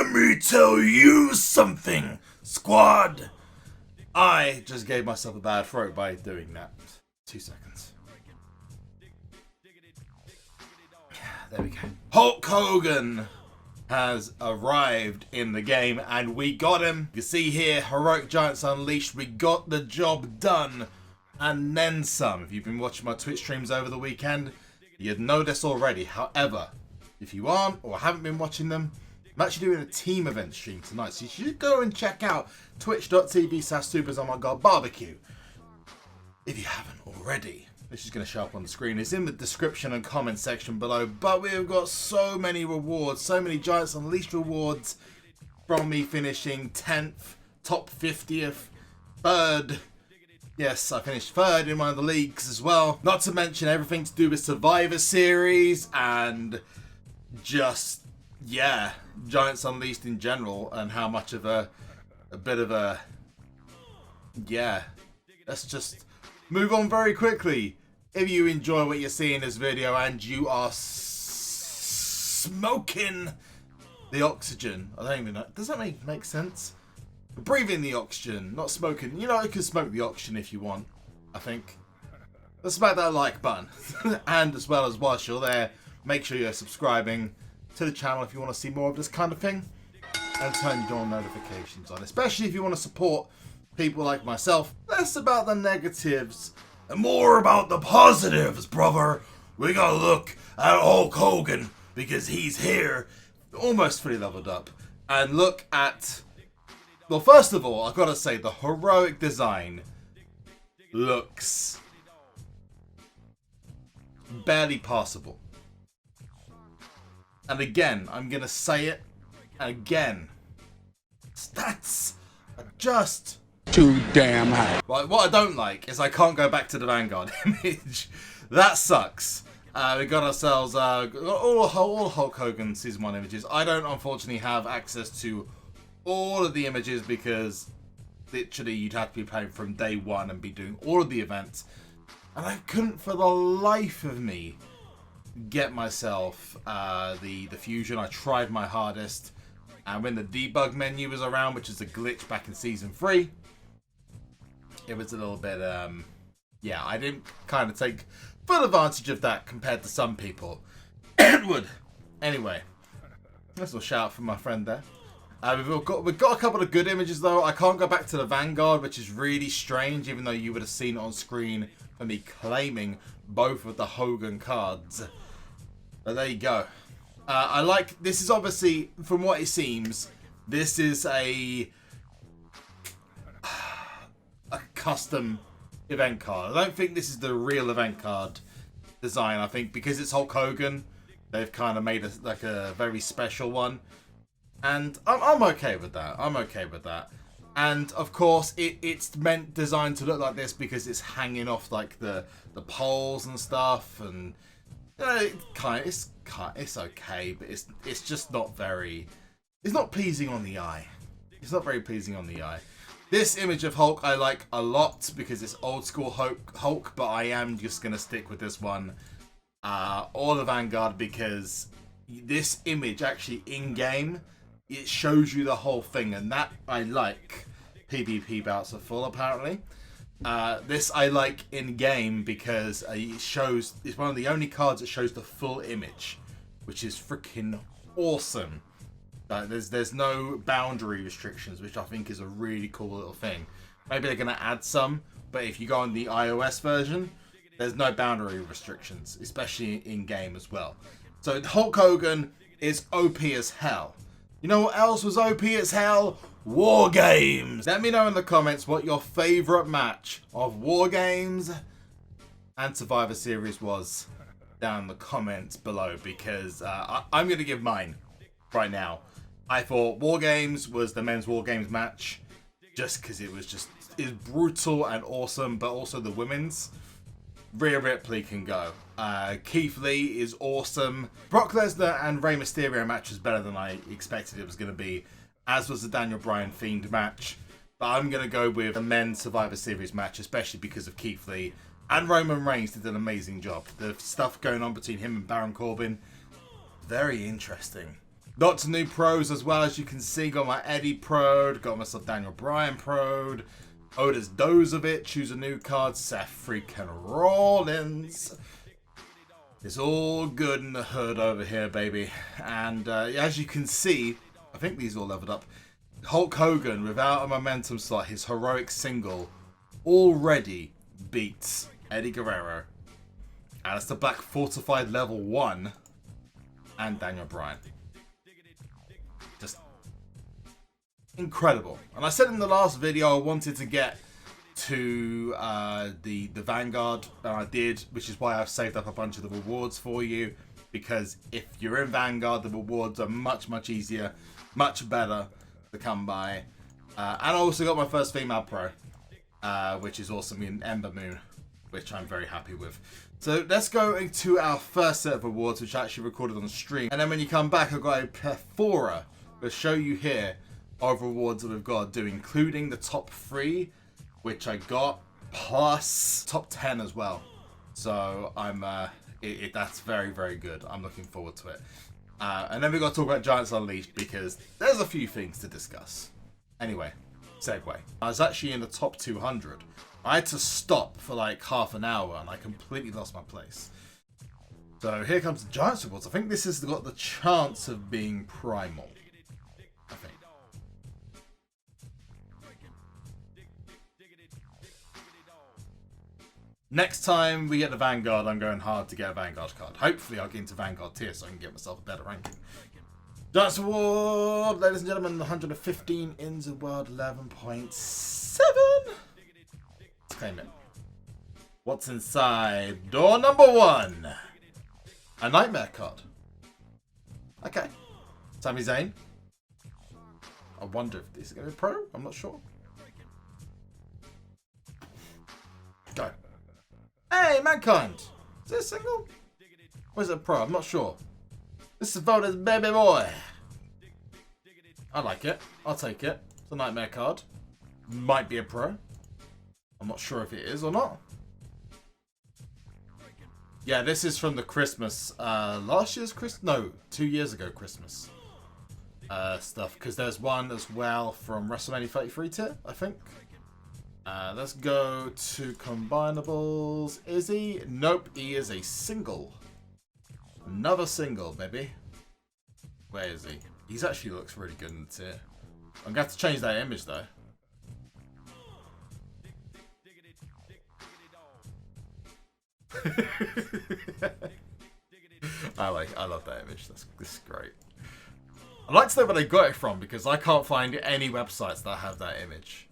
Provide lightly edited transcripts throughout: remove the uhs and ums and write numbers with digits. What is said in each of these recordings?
Let me tell you something, squad. I just gave myself a bad throat by doing that. 2 seconds. There we go. Hulk Hogan has arrived in the game and we got him. You see here, Heroic Giants Unleashed, we got the job done and then some. If you've been watching my Twitch streams over the weekend, you'd know this already. However, if you aren't or haven't been watching them, I'm actually doing a team event stream tonight, so you should go and check out twitch.tv/SuperZOMGBBQ if you haven't already. This is going to show up on the screen. It's in the description and comment section below. But we've got so many rewards, so many Giants Unleashed rewards from me finishing 10th, top 50th, 3rd. Yes, I finished 3rd in one of the leagues as well. Not to mention everything to do with Survivor Series and just, yeah, Giants Unleashed in general and how much of a bit of a, yeah, let's just move on very quickly. If you enjoy what you see in this video and you are smoking the oxygen, I don't even know, does that make sense? Breathing the oxygen, not smoking. You know, you can smoke the oxygen if you want, I think. Let's smack that like button. And as well as whilst you're there, make sure you're subscribing to the channel if you want to see more of this kind of thing. And turn your notifications on, especially if you want to support people like myself. Less about the negatives and more about the positives, brother. We gotta look at Hulk Hogan because he's here, almost fully leveled up. And look at, well, first of all, I've got to say the heroic design looks barely passable. And again, I'm gonna say it again. Stats are just too damn high. Right, what I don't like is I can't go back to the Vanguard image. That sucks. We got ourselves all Hulk Hogan Season 1 images. I don't unfortunately have access to all of the images because literally you'd have to be playing from day one and be doing all of the events. And I couldn't for the life of me get myself the fusion. I tried my hardest. And when the debug menu was around, which is a glitch back in Season 3, it was a little bit, yeah, I didn't kind of take full advantage of that compared to some people. Edward! Anyway, that's a little shout out from my friend there. We've got a couple of good images though. I can't go back to the Vanguard, which is really strange, even though you would have seen it on screen for me claiming both of the Hogan cards. But there you go. I like, this is obviously, from what it seems, this is a custom event card. I don't think this is the real event card design. I think because it's Hulk Hogan, they've kind of made like a very special one. And I'm okay with that. I'm okay with that. And of course, it's designed to look like this because it's hanging off like the poles and stuff, and you know, it's okay, but it's just not very. It's not pleasing on the eye. It's not very pleasing on the eye. This image of Hulk I like a lot because it's old school Hulk, but I am just gonna stick with this one, or the Vanguard, because this image actually in game, it shows you the whole thing, and that I like. PvP bouts are full apparently. This I like in game because it's one of the only cards that shows the full image, which is freaking awesome. There's no boundary restrictions, which I think is a really cool little thing. Maybe they're gonna add some, but if you go on the iOS version, there's no boundary restrictions, especially in game as well. So Hulk Hogan is OP as hell. You know what else was OP as hell? War Games! Let me know in the comments what your favourite match of War Games and Survivor Series was down in the comments below, because I'm going to give mine right now. I thought War Games was the men's War Games match just because it was brutal and awesome, but also the women's. Rhea Ripley can go. Keith Lee is awesome. Brock Lesnar and Rey Mysterio match was better than I expected it was going to be, as was the Daniel Bryan Fiend match. But I'm going to go with the men's Survivor Series match, especially because of Keith Lee. And Roman Reigns did an amazing job. The stuff going on between him and Baron Corbin, very interesting. Lots of new pros as well, as you can see. Got my Eddie Pro, got myself Daniel Bryan Pro, Otis Dozovic, choose a new card, Seth freaking Rollins. It's all good in the hood over here, baby. And as you can see, I think these all leveled up. Hulk Hogan, without a momentum slot, his heroic single already beats Eddie Guerrero. Aleister Black fortified level 1 and Daniel Bryan. Just incredible. And I said in the last video I wanted to get to the Vanguard, and I did, which is why I've saved up a bunch of the rewards for you, because if you're in Vanguard, the rewards are much easier, much better to come by. And I also got my first female pro, which is awesome, in Ember Moon, which I'm very happy with. So let's go into our first set of rewards, which I actually recorded on the stream. And then when you come back, I've got a plethora to show you here of rewards that we've got to do, including the top 3, which I got, plus top 10 as well. So I'm that's very good. I'm looking forward to it. And then we've got to talk about Giants Unleashed, because there's a few things to discuss. Anyway, segue. I was actually in the top 200. I had to stop for like half an hour and I completely lost my place. So here comes the Giants rewards. I think this has got the chance of being primal. I think. Next time we get the Vanguard, I'm going hard to get a Vanguard card. Hopefully I'll get into Vanguard tier so I can get myself a better ranking. Giants Award, ladies and gentlemen, 115 in the world, 11.7. Let's claim it. What's inside? Door number 1. A Nightmare card. Okay. Sami Zayn. I wonder if this is going to be pro. I'm not sure. Go. Hey, Mankind. Is it a single? Or is it a pro? I'm not sure. This is Voda's baby boy. I like it. I'll take it. It's a Nightmare card. Might be a pro. I'm not sure if it is or not. Yeah, this is from the Christmas, last year's Christmas? No, 2 years ago Christmas stuff. Because there's one as well from WrestleMania 33 tier, I think. Let's go to combinables. Is he? Nope, he is a single. Another single, baby. Where is he? He actually looks really good in the tier. I'm going to have to change that image though. I love that image. This is great. I'd like to know where they got it from, because I can't find any websites that have that image.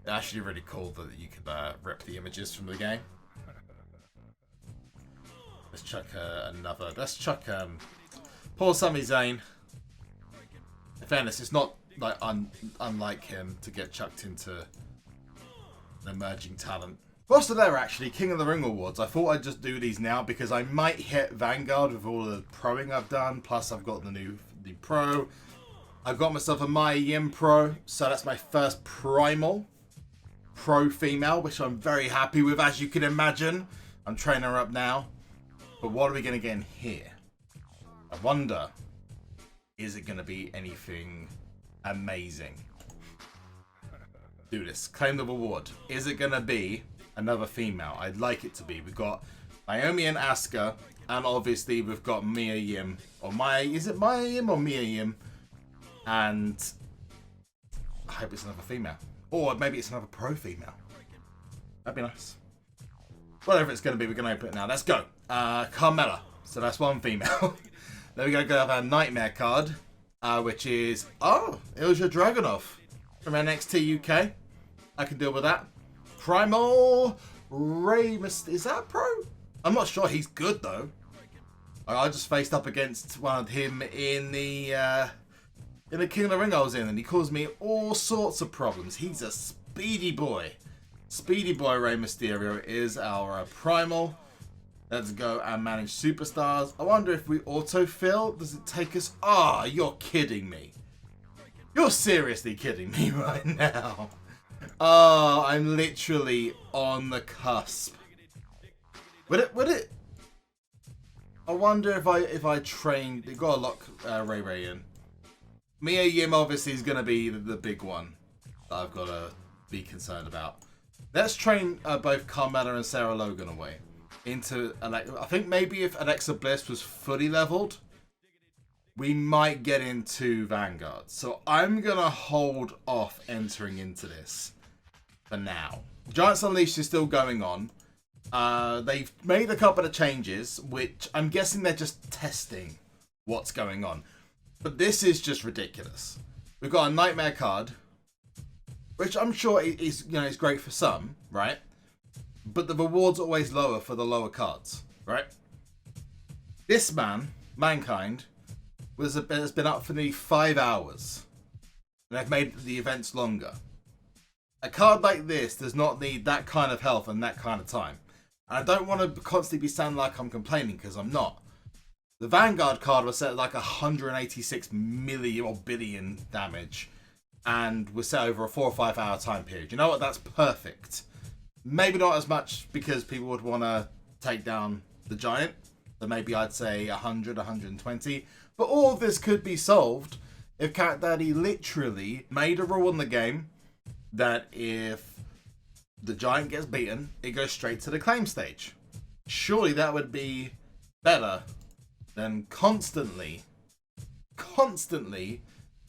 It's actually really cool that you can rip the images from the game. Let's chuck another. Let's chuck poor Sami Zayn. In fairness, it's not like unlike him to get chucked into an emerging talent. Whilst there, actually, King of the Ring Awards, I thought I'd just do these now because I might hit Vanguard with all the proing I've done, plus I've got the new pro. I've got myself a Mia Yim Pro, so that's my first primal pro female, which I'm very happy with, as you can imagine. I'm training her up now. But what are we going to get in here? I wonder, is it going to be anything amazing? Do this. Claim the reward. Is it going to be another female? I'd like it to be. We've got Naomi and Asuka, and obviously we've got Mia Yim. Or is it Mia Yim or Mia Yim? And I hope it's another female. Or maybe it's another pro female. That'd be nice. Whatever it's going to be, we're going to open it now. Let's go. Carmella. So that's one female. Then we're going to go have our Nightmare card, which is, Ilja Dragunov from NXT UK. I can deal with that. Primal Rey Mysterio. Is that pro? I'm not sure. He's good though. I just faced up against one of him in the King of the Ring I was in, and he caused me all sorts of problems. He's a speedy boy. Speedy boy Rey Mysterio is our primal. Let's go and manage superstars. I wonder if we autofill. Does it take us? Ah, you're kidding me. You're seriously kidding me right now. Oh, I'm literally on the cusp. Would it? I wonder if I trained. They got to lock Ray in. Mia Yim obviously is going to be the big one that I've got to be concerned about. Let's train both Carmella and Sarah Logan away into Alexa. I think maybe if Alexa Bliss was fully leveled, we might get into Vanguard. So I'm going to hold off entering into this for now. Giants Unleashed is still going on. They've made a couple of changes, which I'm guessing they're just testing what's going on. But this is just ridiculous. We've got a Nightmare card, which I'm sure is, you know, is great for some, right? But the rewards are always lower for the lower cards, right? This man, Mankind, has been up for nearly 5 hours, and they've made the events longer. A card like this does not need that kind of health and that kind of time. And I don't want to constantly be sounding like I'm complaining, because I'm not. The Vanguard card was set at like 186 million or billion damage, and was set over a 4 or 5 hour time period. You know what? That's perfect. Maybe not as much because people would want to take down the Giant. So maybe I'd say 100, 120. But all of this could be solved if Cat Daddy literally made a rule in the game that if the Giant gets beaten, it goes straight to the claim stage. Surely that would be better than constantly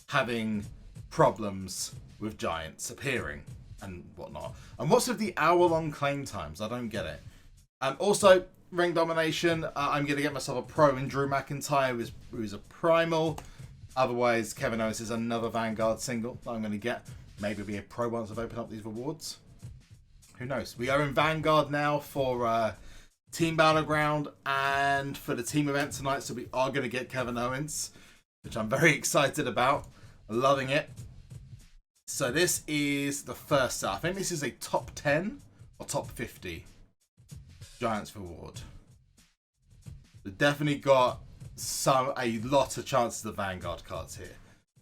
having problems with Giants appearing and whatnot. And what's with the hour-long claim times? I don't get it. Also, ring domination. I'm going to get myself a pro in Drew McIntyre, who's a primal. Otherwise, Kevin Owens is another Vanguard single that I'm going to get. Maybe be a pro once I've opened up these rewards. Who knows? We are in Vanguard now for Team Battleground and for the team event tonight. So we are going to get Kevin Owens, which I'm very excited about. Loving it. So this is the first set. I think this is a top 10 or top 50 Giants reward. We've definitely got a lot of chances of Vanguard cards here.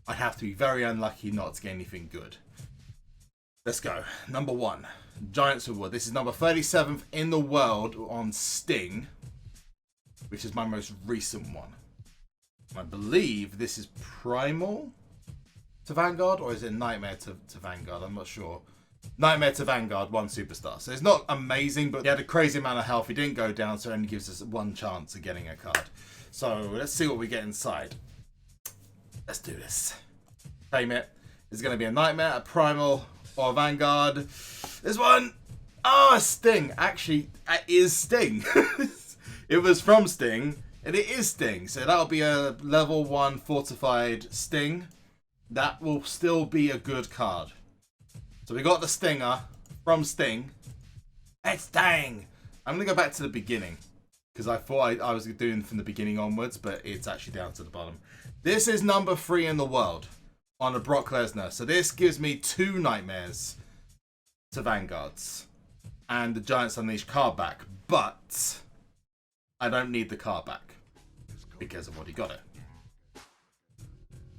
I'd have to be very unlucky not to get anything good. Let's go. Number 1, Giants reward. This is number 37th in the world on Sting, which is my most recent one. I believe this is Primal to Vanguard, or is it Nightmare to Vanguard? I'm not sure. Nightmare to Vanguard, 1 superstar. So it's not amazing, but he had a crazy amount of health. He didn't go down, so it only gives us 1 chance of getting a card. So let's see what we get inside. Let's do this. Claim it. It's going to be a Nightmare, a Primal, or a Vanguard. This one, a Sting. Actually, it is Sting. It was from Sting, and it is Sting. So that'll be a level 1 fortified Sting. That will still be a good card. So we got the Stinger from Sting. It's Sting. I'm going to go back to the beginning, because I thought I was doing from the beginning onwards, but it's actually down to the bottom. This is number 3 in the world on a Brock Lesnar. So this gives me 2 Nightmares to Vanguards and the Giants Unleashed card back. But I don't need the card back because I've already got it.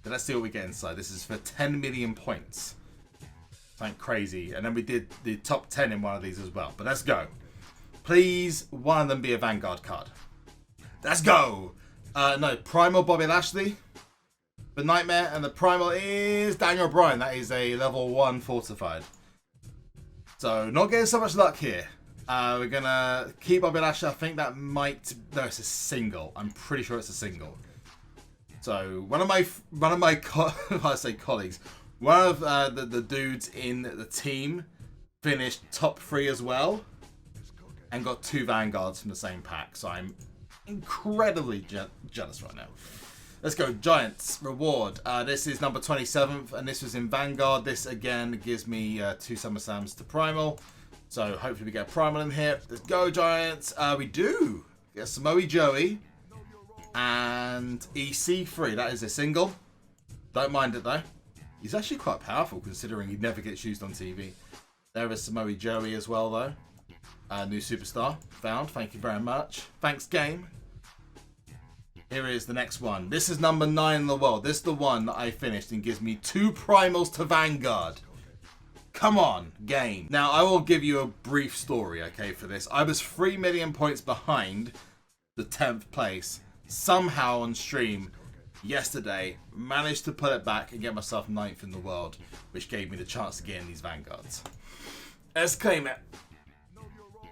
So let's see what we get inside. This is for 10 million points. Something crazy. And then we did the top 10 in one of these as well. But let's go. Please, one of them be a Vanguard card. Let's go. No, Primal Bobby Lashley. The Nightmare, and the Primal is Daniel Bryan. That is a level 1 fortified. So, not getting so much luck here. We're going to keep Bobby Lashley. I think that might... No, it's a single. I'm pretty sure it's a single. So, one of my I say colleagues, one of the dudes in the team finished top 3 as well, and got 2 Vanguards from the same pack. So I'm incredibly jealous right now. Let's go. Giants reward. This is number 27th, and this was in Vanguard. This again gives me 2 SummerSlams to Primal. So hopefully we get a Primal in here. Let's go, Giants. We do get Samoa Joey and EC3. That is a single. Don't mind it though. He's actually quite powerful considering he never gets used on TV. There is Samoa Joey as well though. New superstar found. Thank you very much. Thanks, game. Here is the next one. This is number 9 in the world. This is the one that I finished and gives me 2 primals to Vanguard. Come on, game. Now, I will give you a brief story, okay, for this. I was 3 million points behind the 10th place. Somehow on stream, yesterday, managed to put it back and get myself 9th in the world, which gave me the chance to get in these Vanguards. Let's claim it.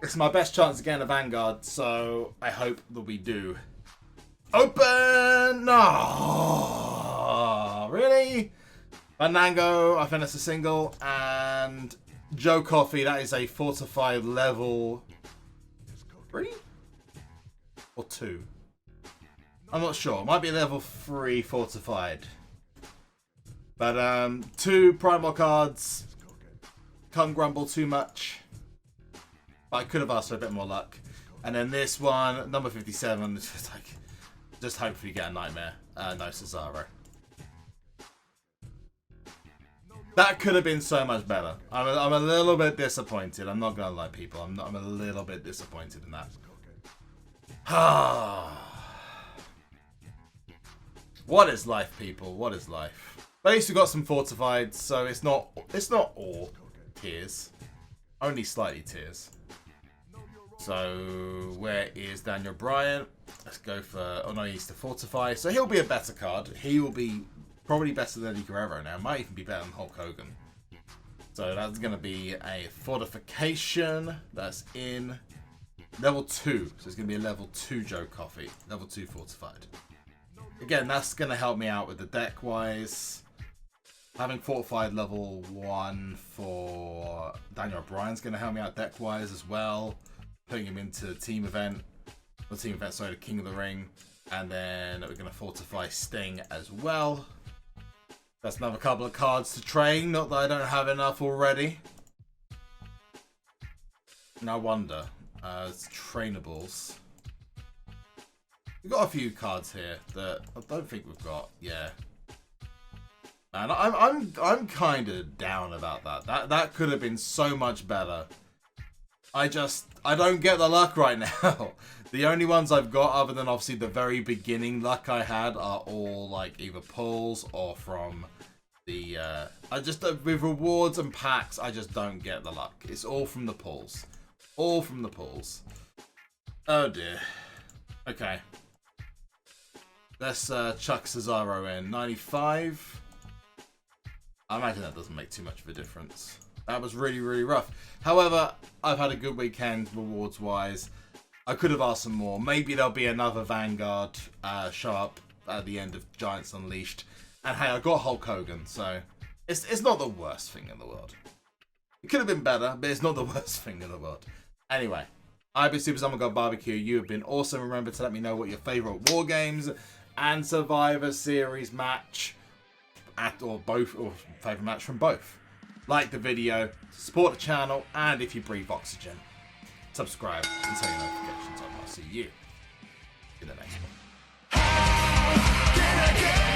It's my best chance to get in a Vanguard, so I hope that we do. Open! No, really? Fandango, I think that's a single, and Joe Coffey, that is a fortified level 3 or 2. I'm not sure. It might be level 3 fortified. But 2 primal cards. Can't grumble too much. But I could have asked for a bit more luck. And then this one, number 57, just hopefully get a nightmare. No Cesaro. That could have been so much better. I'm a little bit disappointed. I'm not gonna lie, people. I'm a little bit disappointed in that. What is life, people? What is life? But at least we got some fortified, so it's not all tears. Only slightly tears. So where is Daniel Bryan? Let's go for... Oh no, he needs to fortify. So he'll be a better card. He will be probably better than Eddie Guerrero now. Might even be better than Hulk Hogan. So that's going to be a fortification. That's in level 2. So it's going to be a level 2 Joe Coffey. Level 2 fortified. Again, that's going to help me out with the deck wise. Having fortified level 1 for Daniel Bryan's going to help me out deck wise as well. Putting him into team event. Not team event, sorry, the King of the Ring. And then we're going to fortify Sting as well. That's another couple of cards to train. Not that I don't have enough already. No wonder. It's trainables. We've got a few cards here that I don't think we've got. Yeah. Man, I'm kind of down about that. That could have been so much better. I don't get the luck right now. The only ones I've got, other than obviously the very beginning luck I had, are all like either pulls or from the. With rewards and packs, I just don't get the luck. It's all from the pulls. All from the pulls. Oh dear. Okay. Let's chuck Cesaro in. 95. I imagine that doesn't make too much of a difference. That was really, really rough. However, I've had a good weekend rewards-wise. I could have asked some more. Maybe there'll be another Vanguard show up at the end of Giants Unleashed. And hey, I got Hulk Hogan, so it's not the worst thing in the world. It could have been better, but it's not the worst thing in the world. Anyway, I've been SuperZombGBBQ. You have been awesome. Remember to let me know what your favourite War Games and Survivor Series match or favourite match from both. Like the video, support the channel, and if you breathe oxygen, subscribe and turn your notifications on. I'll see you in the next one.